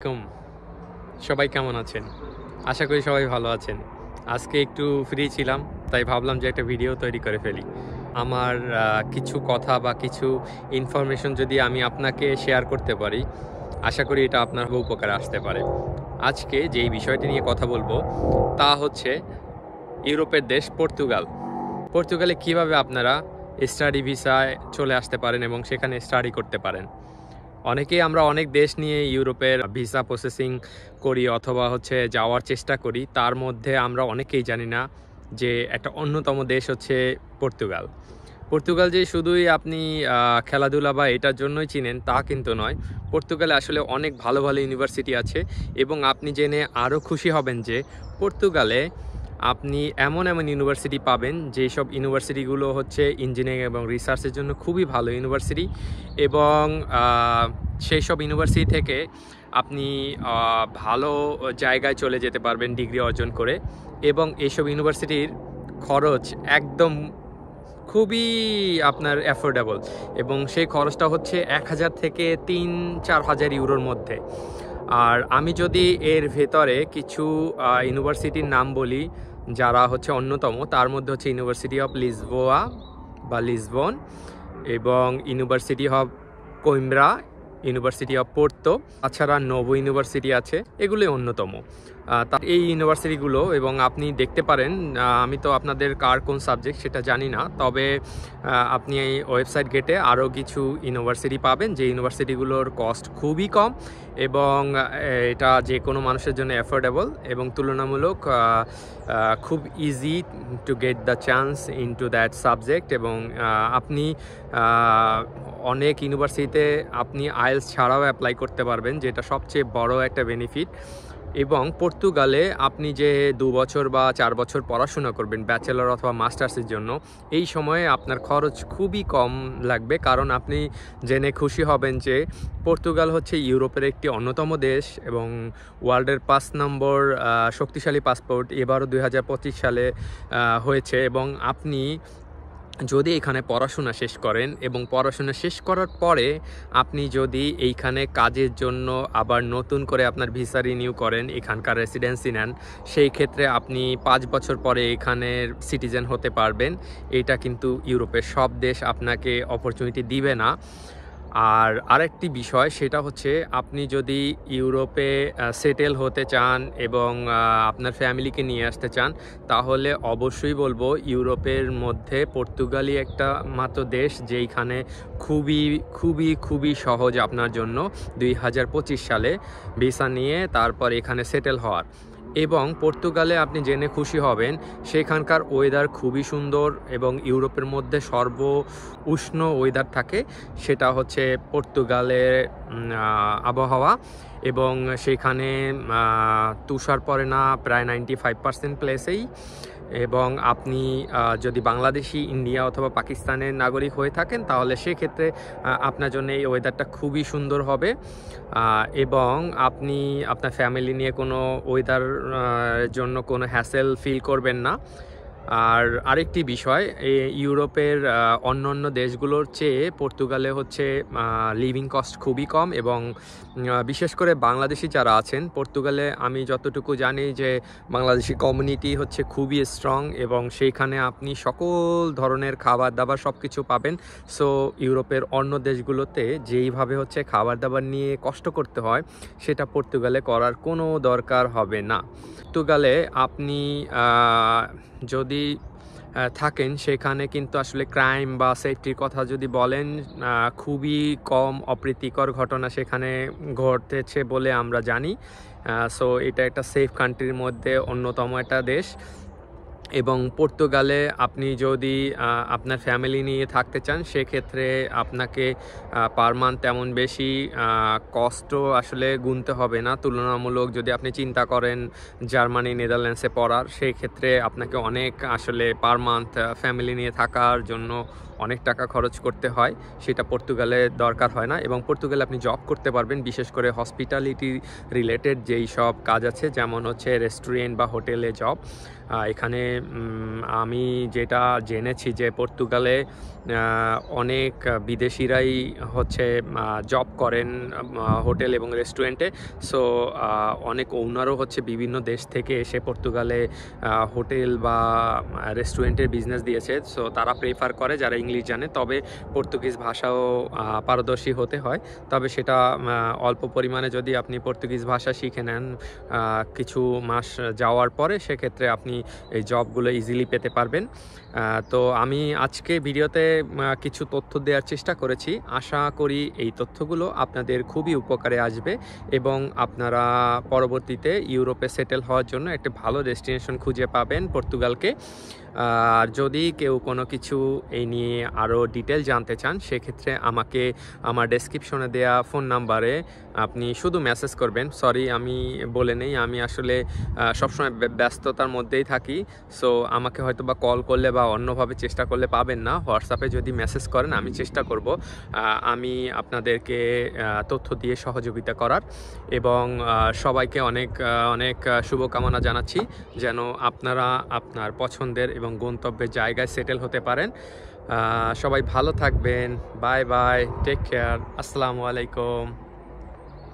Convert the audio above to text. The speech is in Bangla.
কম সবাই কেমন আছেন? আশা করি সবাই ভালো আছেন। আজকে একটু ফ্রি ছিলাম, তাই ভাবলাম যে একটা ভিডিও তৈরি করে ফেলি। আমার কিছু কথা বা কিছু ইনফরমেশন যদি আমি আপনাকে শেয়ার করতে পারি, আশা করি এটা আপনার উপকারে আসতে পারে। আজকে যেই বিষয়টি নিয়ে কথা বলবো, তা হচ্ছে ইউরোপের দেশ পর্তুগাল। পর্তুগালে কিভাবে আপনারা স্টাডি ভিসায় চলে আসতে পারেন এবং সেখানে স্টাডি করতে পারেন। অনেকেই আমরা অনেক দেশ নিয়ে ইউরোপের ভিসা প্রসেসিং করি অথবা যাওয়ার চেষ্টা করি। তার মধ্যে আমরা অনেকেই জানি না যে একটা অন্যতম দেশ হচ্ছে পর্তুগাল। পর্তুগাল যে শুধুই আপনি খেলাধুলা বা এটার জন্যই চিনেন তা কিন্তু নয়। পর্তুগালে আসলে অনেক ভালো ভালো ইউনিভার্সিটি আছে এবং আপনি জেনে আরও খুশি হবেন যে পর্তুগালে আপনি এমন এমন ইউনিভার্সিটি পাবেন যেই সব ইউনিভার্সিটিগুলো হচ্ছে ইঞ্জিনিয়ারিং এবং রিসার্চের জন্য খুবই ভালো ইউনিভার্সিটি এবং সেই সব ইউনিভার্সিটি থেকে আপনি ভালো জায়গায় চলে যেতে পারবেন ডিগ্রি অর্জন করে। এবং এইসব ইউনিভার্সিটির খরচ একদম খুবই আপনার অ্যাফোর্ডেবল এবং সেই খরচটা হচ্ছে ১,০০০ থেকে ৩-৪ হাজার ইউরোর মধ্যে। আর আমি যদি এর ভেতরে কিছু ইউনিভার্সিটির নাম বলি যারা হচ্ছে অন্যতম, তার মধ্যে হচ্ছে ইউনিভার্সিটি অফ লিসবোয়া বা লিসবন এবং university of Coimbra, university of Porto, তাছাড়া নোভো ইউনিভার্সিটি আছে, এগুলোই অন্যতম। এই ইউনিভার্সিটিগুলো এবং আপনি দেখতে পারেন, আমি তো আপনাদের কার কোন সাবজেক্ট সেটা জানি না, তবে আপনি এই ওয়েবসাইট ঘেটে আরও কিছু ইউনিভার্সিটি পাবেন যে ইউনিভার্সিটিগুলোর কস্ট খুবই কম এবং এটা যে কোনো মানুষের জন্য অ্যাফোর্ডেবল এবং তুলনামূলক খুব easy to get the chance into that subject. এবং আপনি অনেক ইউনিভার্সিটিতে আপনি আইএলটিএস ছাড়াও অ্যাপ্লাই করতে পারবেন, যেটা সবচেয়ে বড় একটা বেনিফিট। এবং পর্তুগালে আপনি যে ২ বছর বা ৪ বছর পড়াশোনা করবেন ব্যাচেলর অথবা মাস্টার্সের জন্য, এই সময়ে আপনার খরচ খুবই কম লাগবে, কারণ আপনি জেনে খুশি হবেন যে পর্তুগাল হচ্ছে ইউরোপের একটি অন্যতম দেশ এবং ওয়ার্ল্ডের ৫ নম্বর শক্তিশালী পাসপোর্ট এবারও ২০২৫ সালে হয়েছে। এবং আপনি যদি এখানে পড়াশোনা শেষ করেন এবং পড়াশোনা শেষ করার পরে আপনি যদি এইখানে কাজের জন্য আবার নতুন করে আপনার ভিসা রিনিউ করেন, এখানকার রেসিডেন্সি নেন, সেই ক্ষেত্রে আপনি ৫ বছর পরে এখানের সিটিজেন হতে পারবেন। এটা কিন্তু ইউরোপের সব দেশ আপনাকে অপরচুনিটি দিবে না। আর আরেকটি বিষয়, সেটা হচ্ছে আপনি যদি ইউরোপে সেটেল হতে চান এবং আপনার ফ্যামিলিকে নিয়ে আসতে চান, তাহলে অবশ্যই বলবো ইউরোপের মধ্যে পর্তুগালই একটা মাত্র দেশ যেইখানে খুবই খুবই খুবই সহজ আপনার জন্য ২০২৫ সালে ভিসা নিয়ে তারপর এখানে সেটেল হওয়ার। এবং পর্তুগালে আপনি জেনে খুশি হবেন সেখানকার ওয়েদার খুবই সুন্দর এবং ইউরোপের মধ্যে সর্ব উষ্ণ ওয়েদার থাকে, সেটা হচ্ছে পর্তুগালের আবহাওয়া। এবং সেখানে তুষার পড়ে না প্রায় 95% প্লেসেই। এবং আপনি যদি বাংলাদেশি, ইন্ডিয়া অথবা পাকিস্তানের নাগরিক হয়ে থাকেন, তাহলে সেক্ষেত্রে আপনার জন্য এই ওয়েদারটা খুবই সুন্দর হবে এবং আপনি আপনার ফ্যামিলি নিয়ে কোনো ওয়েদার জন্য কোনো হ্যাসেল ফিল করবেন না। আর আরেকটি বিষয়, ইউরোপের অন্য দেশগুলোর চেয়ে পর্তুগালে হচ্ছে লিভিং কস্ট খুবই কম এবং বিশেষ করে বাংলাদেশি যারা আছেন পর্তুগালে, আমি যতটুকু জানি যে বাংলাদেশি কমিউনিটি হচ্ছে খুবই স্ট্রং এবং সেইখানে আপনি সকল ধরনের খাবার দাবার সব কিছু পাবেন। সো ইউরোপের অন্য দেশগুলোতে যেইভাবে হচ্ছে খাবার দাবার নিয়ে কষ্ট করতে হয়, সেটা পর্তুগালে করার কোনো দরকার হবে না। পর্তুগালে আপনি যদি থাকেন, সেখানে কিন্তু আসলে ক্রাইম বা সেফটির কথা যদি বলেন, খুবই কম অপ্রীতিকর ঘটনা সেখানে ঘটেছে বলে আমরা জানি। সো এটা একটা সেফ কান্ট্রির মধ্যে অন্যতম একটা দেশ। এবং পর্তুগালে আপনি যদি আপনার ফ্যামিলি নিয়ে থাকতে চান, সেক্ষেত্রে আপনাকে পার মান্থ তেমন বেশি কষ্ট আসলে গুনতে হবে না। তুলনামূলক যদি আপনি চিন্তা করেন জার্মানি, নেদারল্যান্ডসে পড়ার, সেই ক্ষেত্রে আপনাকে অনেক আসলে পার মান্থ ফ্যামিলি নিয়ে থাকার জন্য অনেক টাকা খরচ করতে হয়, সেটা পর্তুগালে দরকার হয় না। এবং পর্তুগালে আপনি জব করতে পারবেন, বিশেষ করে হসপিটালিটি রিলেটেড যেই সব কাজ আছে, যেমন হচ্ছে রেস্টুরেন্ট বা হোটেলে জব। এখানে আমি যেটা জেনেছি যে পর্তুগালে অনেক বিদেশিরাই হচ্ছে জব করেন হোটেল এবং রেস্টুরেন্টে। সো অনেক ওনারও হচ্ছে বিভিন্ন দেশ থেকে এসে পর্তুগালে হোটেল বা রেস্টুরেন্টের বিজনেস দিয়েছে। সো তারা প্রেফার করে যারা ইংলিশ জানে, তবে পর্তুগিজ ভাষাও পারদর্শী হতে হয়। তবে সেটা অল্প পরিমাণে যদি আপনি পর্তুগিজ ভাষা শিখে নেন কিছু মাস যাওয়ার পরে, সেক্ষেত্রে আপনি এই জবগুলো ইজিলি পেতে পারবেন। তো আমি আজকে ভিডিওতে কিছু তথ্য দেওয়ার চেষ্টা করেছি। আশা করি এই তথ্যগুলো আপনাদের খুবই উপকারে আসবে এবং আপনারা পরবর্তীতে ইউরোপে সেটেল হওয়ার জন্য একটা ভালো ডেস্টিনেশন খুঁজে পাবেন পর্তুগালকে। আর যদি কেউ কোনো কিছু এই নিয়ে আরও ডিটেল জানতে চান, সেক্ষেত্রে আমাকে আমার ডেসক্রিপশনে দেওয়া ফোন নাম্বারে আপনি শুধু মেসেজ করবেন। সরি, আমি বলে নেই, আমি আসলে সবসময় ব্যস্ততার মধ্যেই থাকি। সো আমাকে হয়তো বা কল করলে বা অন্যভাবে চেষ্টা করলে পাবেন না। হোয়াটসঅ্যাপে যদি মেসেজ করেন আমি চেষ্টা করব আমি আপনাদেরকে তথ্য দিয়ে সহযোগিতা করার। এবং সবাইকে অনেক অনেক শুভকামনা জানাচ্ছি যেন আপনারা আপনার পছন্দের এবং গন্তব্যের জায়গায় সেটেল হতে পারেন। সবাই ভালো থাকবেন। বাই বাই, টেক কেয়ার, আসসালামু আলাইকুম।